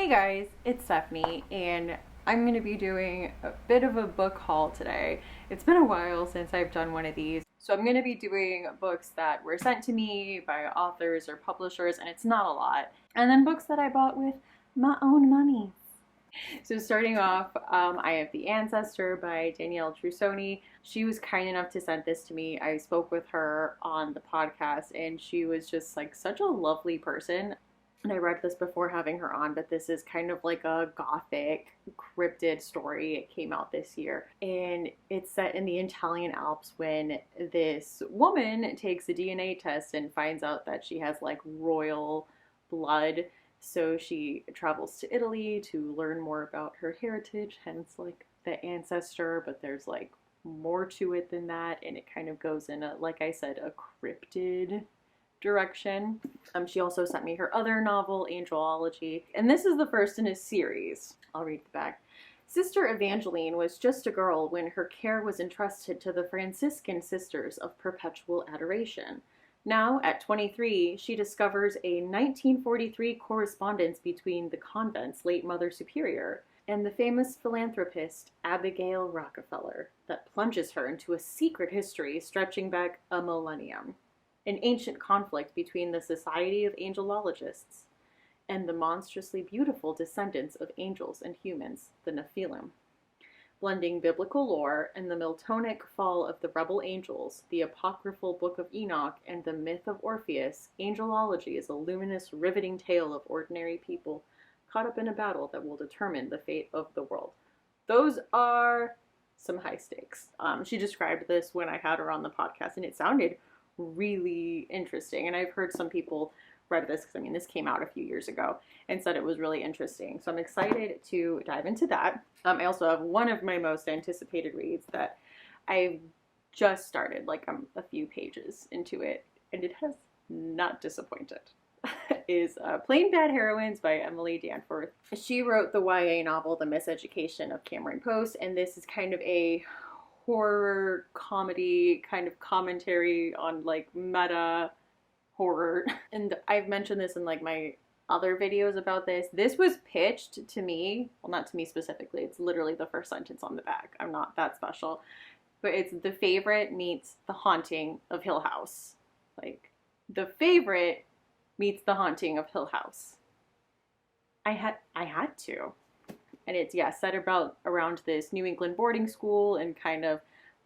Hey guys, it's Stephanie, and I'm going to be doing a bit of a book haul today. It's been a while since I've done one of these, so I'm going to be doing books that were sent to me by authors or publishers, and it's not a lot. And then books that I bought with my own money. So starting off, I have The Ancestor by Danielle Trussoni. She was kind enough to send this to me. I spoke with her on the podcast, and she was just like such a lovely person. And I read this before having her on, but this is kind of like a gothic cryptid story. It came out this year, and it's set in the Italian Alps when this woman takes a DNA test and finds out that she has like royal blood. So she travels to Italy to learn more about her heritage, hence like the ancestor, but there's like more to it than that, and it kind of goes in a, like I said, a cryptid direction. She also sent me her other novel, Angelology, and this is the first in a series. I'll read the back. Sister Evangeline was just a girl when her care was entrusted to the Franciscan Sisters of Perpetual Adoration. Now, at 23, she discovers a 1943 correspondence between the convent's late Mother Superior and the famous philanthropist Abigail Rockefeller that plunges her into a secret history stretching back a millennium. An ancient conflict between the Society of Angelologists and the monstrously beautiful descendants of angels and humans, the Nephilim. Blending biblical lore and the Miltonic fall of the rebel angels, the apocryphal Book of Enoch, and the myth of Orpheus, Angelology is a luminous, riveting tale of ordinary people caught up in a battle that will determine the fate of the world. Those are some high stakes. She described this when I had her on the podcast, and it sounded really interesting. And I've heard some people read this, because I mean this came out a few years ago, and said it was really interesting. So I'm excited to dive into that. I also have one of my most anticipated reads that I've just started, like I'm a few pages into it, and it has not disappointed. is Plain Bad Heroines by Emily Danforth. She wrote the YA novel The Miseducation of Cameron Post, and this is kind of a horror comedy kind of commentary on like meta horror. And I've mentioned this in like my other videos about this. This was pitched to me, well, not to me specifically, it's literally the first sentence on the back. I'm not that special, but it's The Favorite meets The Haunting of Hill House. Like, The Favorite meets The Haunting of Hill House. I had to. And it's, yeah, set around this New England boarding school, and kind of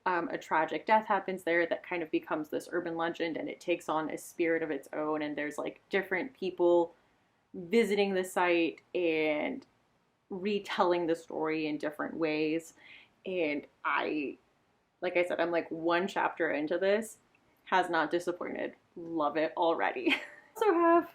a tragic death happens there that kind of becomes this urban legend, and it takes on a spirit of its own, and there's like different people visiting the site and retelling the story in different ways. And like I said, I'm like one chapter into this, has not disappointed. Love it already. Also have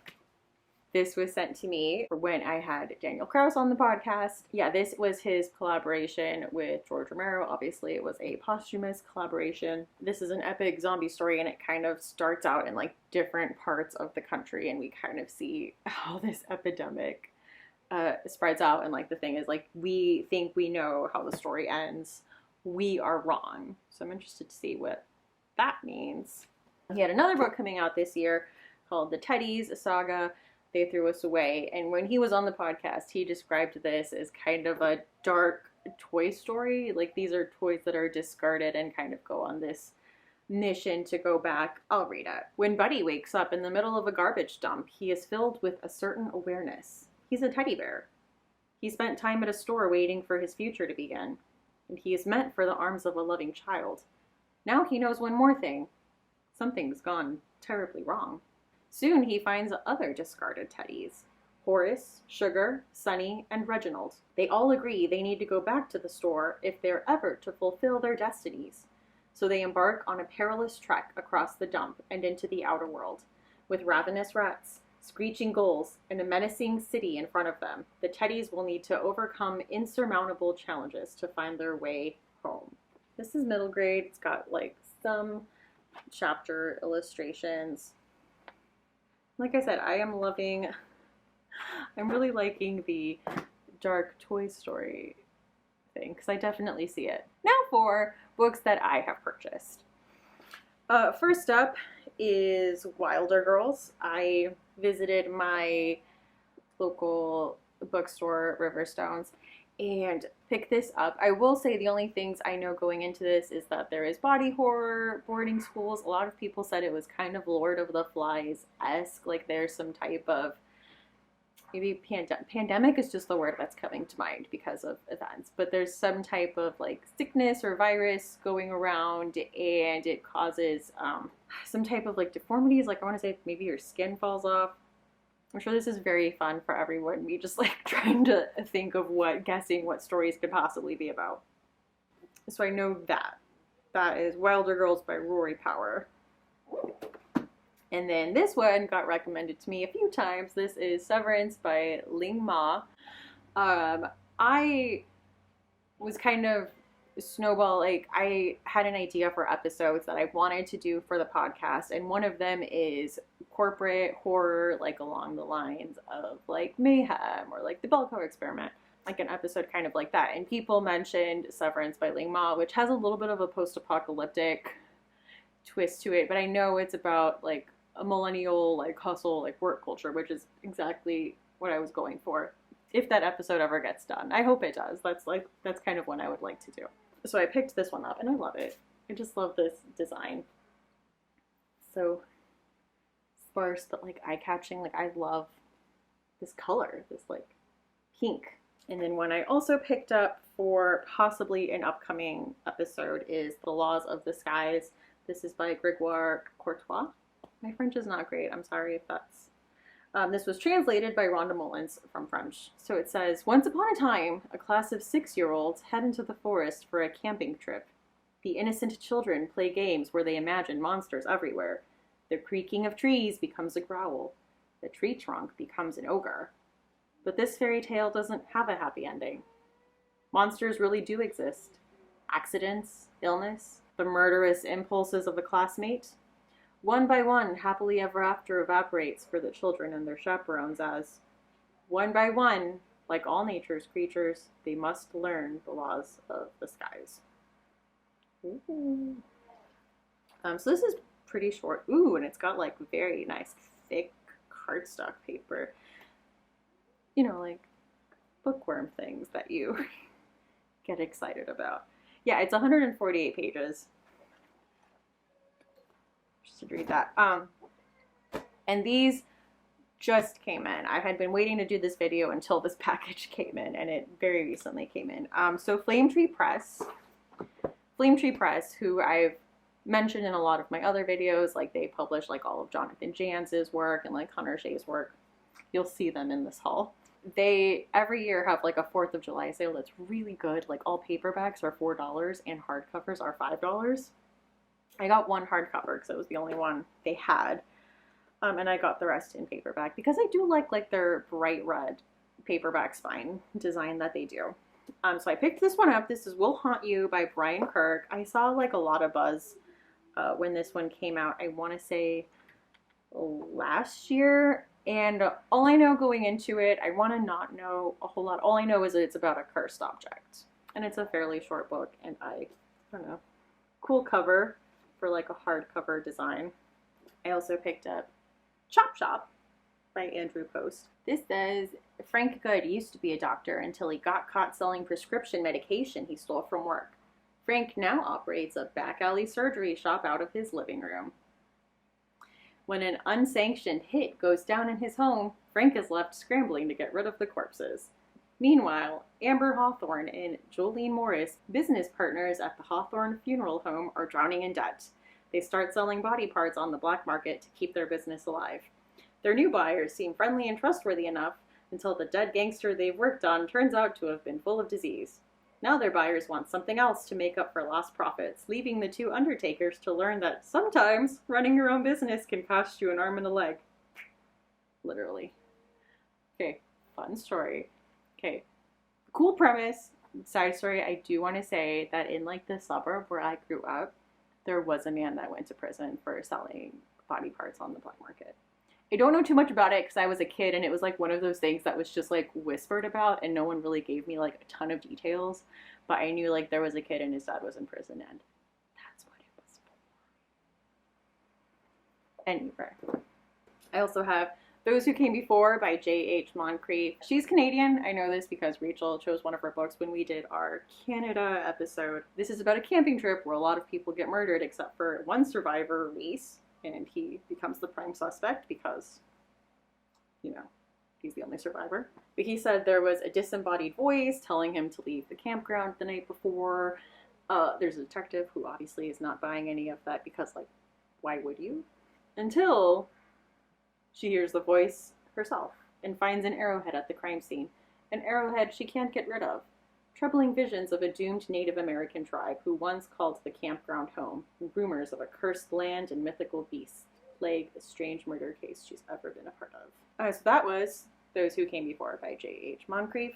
This Was Sent to Me when I had Daniel Kraus on the podcast. Yeah, this was his collaboration with George Romero. Obviously, it was a posthumous collaboration. This is an epic zombie story, and it kind of starts out in like different parts of the country, and we kind of see how this epidemic spreads out. And like the thing is, like, we think we know how the story ends. We are wrong. So I'm interested to see what that means. He had another book coming out this year called The Teddies, a saga. They Threw Us Away. And when he was on the podcast, he described this as kind of a dark toy story. Like, these are toys that are discarded and kind of go on this mission to go back. I'll read it. When Buddy wakes up in the middle of a garbage dump, he is filled with a certain awareness. He's a teddy bear. He spent time at a store waiting for his future to begin, and he is meant for the arms of a loving child. Now he knows one more thing. Something's gone terribly wrong. Soon he finds other discarded teddies. Horace, Sugar, Sunny, and Reginald. They all agree they need to go back to the store if they're ever to fulfill their destinies. So they embark on a perilous trek across the dump and into the outer world. With ravenous rats, screeching ghouls, and a menacing city in front of them, the teddies will need to overcome insurmountable challenges to find their way home. This is middle grade. It's got like some chapter illustrations. Like I said, I'm really liking the dark Toy Story thing, because I definitely see it. Now for books that I have purchased. First up is Wilder Girls. I visited my local bookstore, Riverstones, and pick this up. I will say the only things I know going into this is that there is body horror, boarding schools. A lot of people said it was kind of Lord of the Flies-esque, like there's some type of, maybe pandemic is just the word that's coming to mind because of events, but there's some type of like sickness or virus going around, and it causes some type of like deformities, like I want to say maybe your skin falls off. I'm sure this is very fun for everyone, me just like trying to think of guessing what stories could possibly be about. So I know that is Wilder Girls by Rory Power. And then this one got recommended to me a few times. This is Severance by Ling Ma. I was kind of snowball, like I had an idea for episodes that I wanted to do for the podcast, and one of them is corporate horror, like along the lines of like Mayhem or like the Belko Experiment, like an episode kind of like that. And people mentioned Severance by Ling Ma, which has a little bit of a post-apocalyptic twist to it, but I know it's about like a millennial like hustle, like work culture, which is exactly what I was going for. If that episode ever gets done, I hope it does. That's kind of what I would like to do. So I picked this one up and I love it. I just love this design. So sparse, but like eye-catching. Like I love this color, this like pink. And then one I also picked up for possibly an upcoming episode is The Laws of the Skies. This is by Gregoire Courtouis. My French is not great. I'm sorry if that's... this was translated by Rhonda Mullins from French. So it says, once upon a time, a class of 6-year-olds head into the forest for a camping trip. The innocent children play games where they imagine monsters everywhere. The creaking of trees becomes a growl. The tree trunk becomes an ogre. But this fairy tale doesn't have a happy ending. Monsters really do exist. Accidents, illness, the murderous impulses of a classmate. One by one, happily ever after evaporates for the children and their chaperones as, one by one, like all nature's creatures, they must learn the laws of the skies. Ooh. So this is pretty short. Ooh, and it's got like very nice thick cardstock paper. You know, like bookworm things that you get excited about. Yeah, it's 148 pages. To read that. And these just came in. I had been waiting to do this video until this package came in, and it very recently came in. So Flame Tree Press, who I've mentioned in a lot of my other videos, like they publish like all of Jonathan Janz's work and like Hunter Shea's work. You'll see them in this haul. They every year have like a 4th of July sale that's really good. Like all paperbacks are $4 and hardcovers are $5. I got one hardcover because it was the only one they had, and I got the rest in paperback because I do like their bright red paperback spine design that they do. So I picked this one up. This is Will Haunt You by Brian Kirk. I saw like a lot of buzz when this one came out. I want to say last year, and all I know going into it, I want to not know a whole lot. All I know is that it's about a cursed object, and it's a fairly short book, and I don't know, cool cover for like a hardcover design. I also picked up Chop Shop by Andrew Post. This says, Frank Good used to be a doctor until he got caught selling prescription medication he stole from work. Frank now operates a back alley surgery shop out of his living room. When an unsanctioned hit goes down in his home, Frank is left scrambling to get rid of the corpses. Meanwhile, Amber Hawthorne and Jolene Morris, business partners at the Hawthorne Funeral Home, are drowning in debt. They start selling body parts on the black market to keep their business alive. Their new buyers seem friendly and trustworthy enough until the dead gangster they've worked on turns out to have been full of disease. Now their buyers want something else to make up for lost profits, leaving the two undertakers to learn that sometimes running your own business can cost you an arm and a leg. Literally. Okay, fun story. Okay, cool premise. Side story, I do want to say that in like the suburb where I grew up, there was a man that went to prison for selling body parts on the black market. I don't know too much about it because I was a kid and it was like one of those things that was just like whispered about and no one really gave me like a ton of details, but I knew like there was a kid and his dad was in prison and that's what it was for. Anyway, I also have Those Who Came Before by J.H. Moncrieff. She's Canadian. I know this because Rachel chose one of her books when we did our Canada episode. This is about a camping trip where a lot of people get murdered except for one survivor, Reese, and he becomes the prime suspect because, you know, he's the only survivor. But he said there was a disembodied voice telling him to leave the campground the night before. There's a detective who obviously is not buying any of that because, like, why would you? Until she hears the voice herself and finds an arrowhead at the crime scene. An arrowhead she can't get rid of. Troubling visions of a doomed Native American tribe who once called the campground home, and rumors of a cursed land and mythical beasts plague the strange murder case she's ever been a part of. So that was Those Who Came Before by J.H. Moncrieff.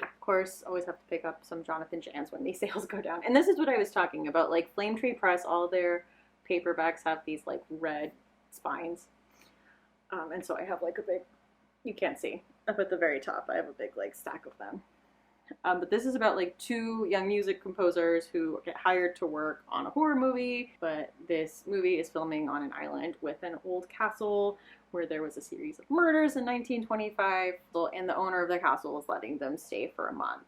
Of course, always have to pick up some Jonathan Janz when these sales go down. And this is what I was talking about. Like, Flame Tree Press, all their paperbacks have these, like, red spines. And so I have, like, a big, you can't see, up at the very top, I have a big, like, stack of them. But this is about, like, two young music composers who get hired to work on a horror movie, but this movie is filming on an island with an old castle where there was a series of murders in 1925, and the owner of the castle is letting them stay for a month.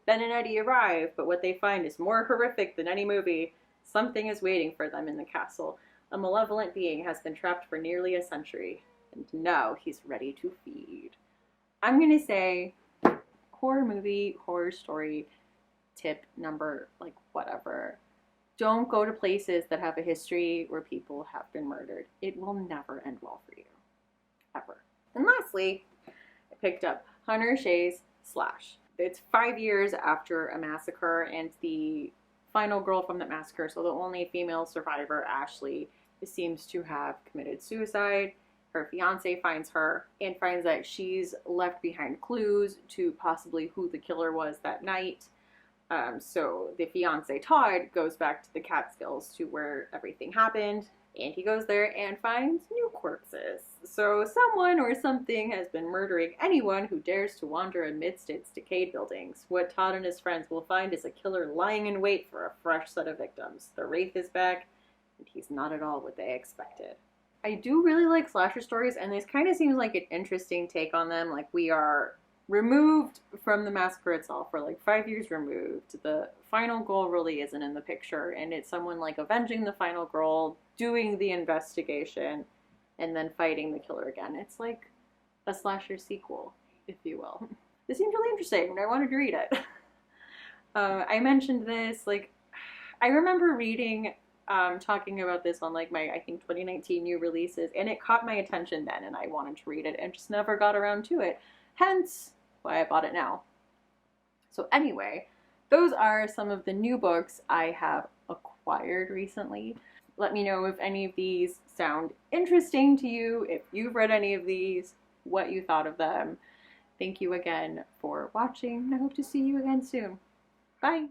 Ben and Eddie arrive, but what they find is more horrific than any movie. Something is waiting for them in the castle. A malevolent being has been trapped for nearly a century, and now he's ready to feed. I'm gonna say horror movie, horror story, tip number, like, whatever. Don't go to places that have a history where people have been murdered. It will never end well for you. Ever. And lastly, I picked up Hunter Shea's Slash. It's 5 years after a massacre, and the final girl from that massacre, so the only female survivor, Ashley, seems to have committed suicide. Her fiance finds her and finds that she's left behind clues to possibly who the killer was that night. So the fiance, Todd, goes back to the Catskills to where everything happened, and he goes there and finds new corpses. So someone or something has been murdering anyone who dares to wander amidst its decayed buildings. What Todd and his friends will find is a killer lying in wait for a fresh set of victims. The wraith is back, and he's not at all what they expected. I do really like slasher stories, and this kind of seems like an interesting take on them. Like, we are removed from the massacre itself. We're like 5 years removed. The final goal really isn't in the picture, and it's someone like avenging the final girl, doing the investigation, and then fighting the killer again. It's like a slasher sequel, if you will. This seems really interesting, and I wanted to read it. I mentioned this, like, I remember reading talking about this on, like, my, I think, 2019 new releases, and it caught my attention then, and I wanted to read it and just never got around to it. Hence why I bought it now. So anyway, those are some of the new books I have acquired recently. Let me know if any of these sound interesting to you, if you've read any of these, what you thought of them. Thank you again for watching. I hope to see you again soon. Bye!